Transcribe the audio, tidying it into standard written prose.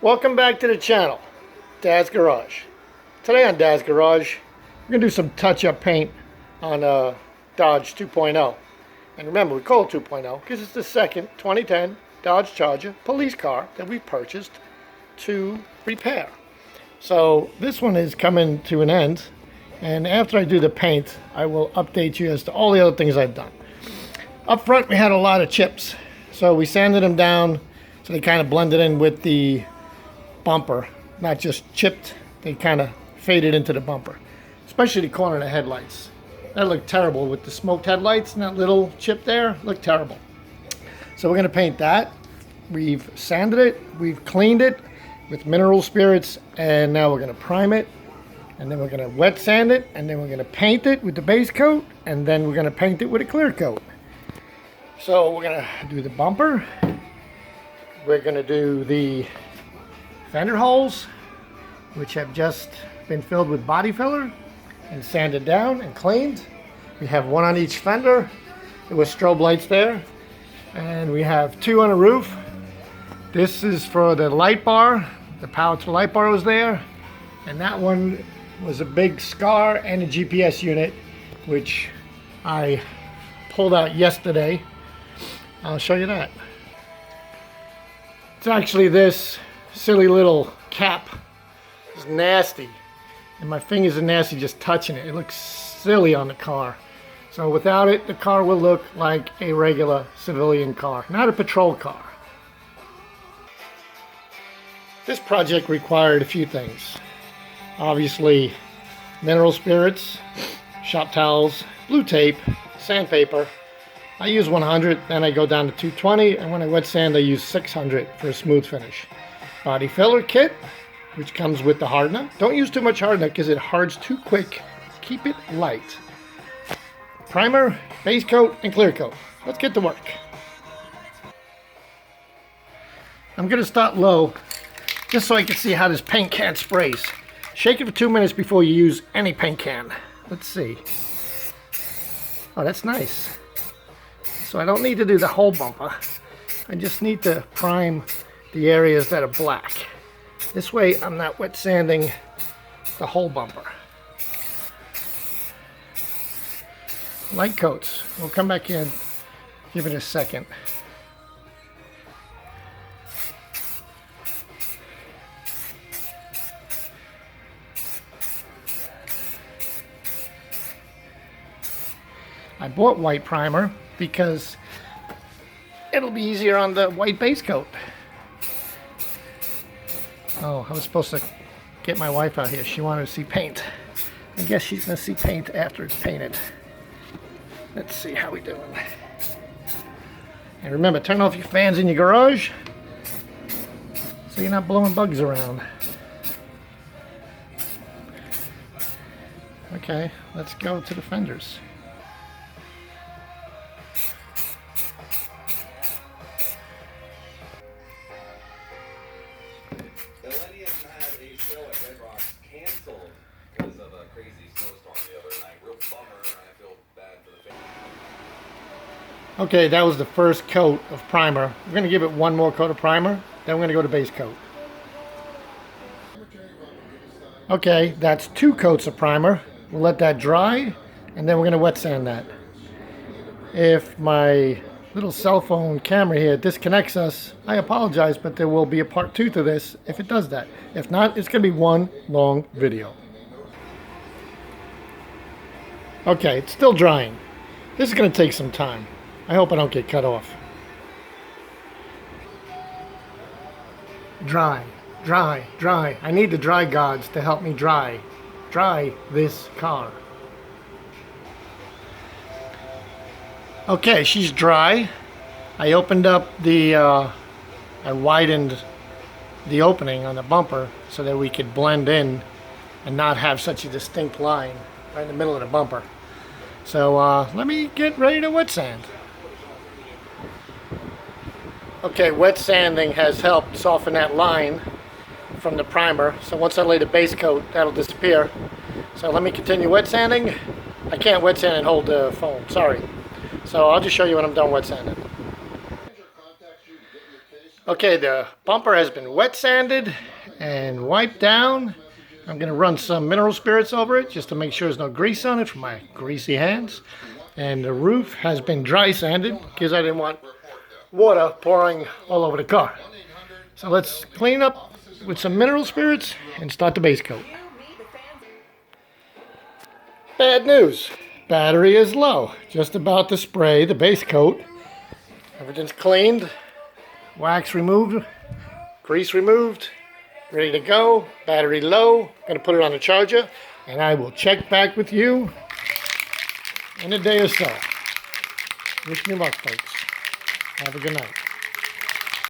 Welcome back to the channel, Dad's Garage. Today on Dad's Garage, we're going to do some touch-up paint on Dodge 2.0. And remember, we call it 2.0 because it's the second 2010 Dodge Charger police car that we purchased to repair. So this one is coming to an end, and after I do the paint, I will update you as to all the other things I've done. Up front, we had a lot of chips, so we sanded them down so they kind of blended in with the bumper, not just chipped, they kind of faded into the bumper, especially the corner of the headlights. That looked terrible with the smoked headlights, and that little chip there looked terrible. So we're going to paint that. We've sanded it, we've cleaned it with mineral spirits, and now we're going to prime it, and then we're going to wet sand it, and then we're going to paint it with the base coat, and then we're going to paint it with a clear coat. So we're going to do the bumper, we're going to do the fender holes, which have just been filled with body filler and sanded down and cleaned. We have one on each fender with strobe lights there, and we have two on the roof. This is for the light bar. The power to the light bar was there, and that one was a big scar and a GPS unit, which I pulled out yesterday. I'll show you that. It's actually this silly little cap. It's nasty, and my fingers are nasty just touching it. It looks silly on the car. So without it, the car will look like a regular civilian car, not a patrol car. This project required a few things. Obviously, mineral spirits, shop towels, blue tape, sandpaper. I use 100, then I go down to 220, and when I wet sand, I use 600 for a smooth finish. Body filler kit, which comes with the hardener. Don't use too much hardener because it hards too quick. Keep it light. Primer, base coat, and clear coat. Let's get to work. I'm going to start low just so I can see how this paint can sprays. Shake it for 2 minutes before you use any paint can. Let's see. Oh, that's nice. So I don't need to do the whole bumper. I just need to prime the areas that are black. This way I'm not wet sanding the whole bumper. Light coats. We'll come back in, give it a second. I bought white primer because it'll be easier on the white base coat. Oh, I was supposed to get my wife out here. She wanted to see paint. I guess she's going to see paint after it's painted. Let's see how we doing. And remember, turn off your fans in your garage so you're not blowing bugs around. Okay, let's go to the fenders. Okay, that was the first coat of primer. We're going to give it one more coat of primer, then we're going to go to base coat. Okay, that's 2 coats of primer. We'll let that dry, and then we're going to wet sand that. If my little cell phone camera here disconnects us, I apologize, but there will be a part 2 to this if it does that. If not, it's going to be one long video. Okay, it's still drying. This is going to take some time. I hope I don't get cut off. Dry, dry, dry. I need the dry gods to help me dry this car. Okay, she's dry. I opened up the, I widened the opening on the bumper so that we could blend in and not have such a distinct line right in the middle of the bumper. So let me get ready to wet sand. Okay, wet sanding has helped soften that line from the primer. So once I lay the base coat, that'll disappear. So let me continue wet sanding. I can't wet sand and hold the foam, sorry. So I'll just show you when I'm done wet sanding. Okay, the bumper has been wet sanded and wiped down. I'm going to run some mineral spirits over it just to make sure there's no grease on it for my greasy hands. And the roof has been dry sanded because I didn't want water pouring all over the car. So let's clean up with some mineral spirits and start the base coat. Bad news. Battery is low. Just about to spray the base coat. Everything's cleaned. Wax removed. Grease removed. Ready to go. Battery low. Gonna put it on the charger. And I will check back with you in a day or so. Wish me luck, folks. Have a good night.